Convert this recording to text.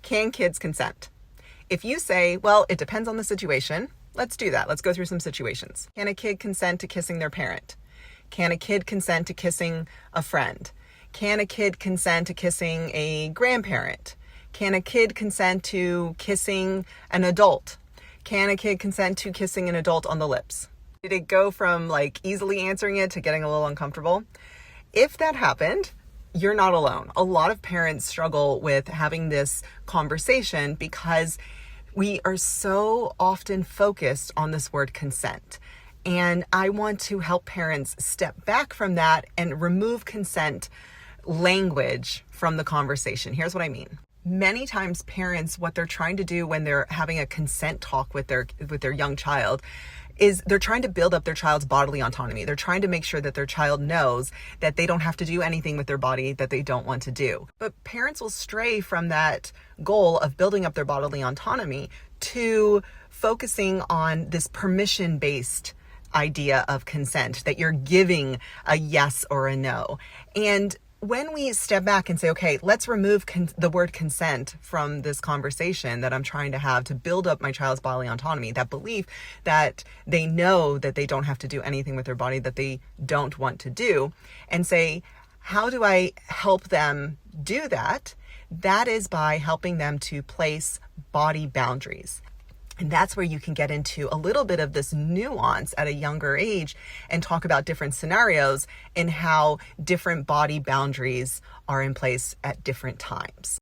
Can kids consent? If you say, well, it depends on the situation, let's do that. Let's go through some situations. Can a kid consent to kissing their parent? Can a kid consent to kissing a friend? Can a kid consent to kissing a grandparent? Can a kid consent to kissing an adult? Can a kid consent to kissing an adult on the lips? Did it go from like easily answering it to getting a little uncomfortable? If that happened, you're not alone. A lot of parents struggle with having this conversation because we are so often focused on this word consent. And I want to help parents step back from that and remove consent language from the conversation. Here's what I mean. Many times parents, what they're trying to do when they're having a consent talk with their young child is they're trying to build up their child's bodily autonomy. They're trying to make sure that their child knows that they don't have to do anything with their body that they don't want to do. But parents will stray from that goal of building up their bodily autonomy to focusing on this permission-based idea of consent, that you're giving a yes or a no. And when we step back and say, okay, let's remove the word consent from this conversation that I'm trying to have to build up my child's bodily autonomy, that belief that they know that they don't have to do anything with their body that they don't want to do, and say, how do I help them do that? That is by helping them to place body boundaries. And that's where you can get into a little bit of this nuance at a younger age and talk about different scenarios and how different body boundaries are in place at different times.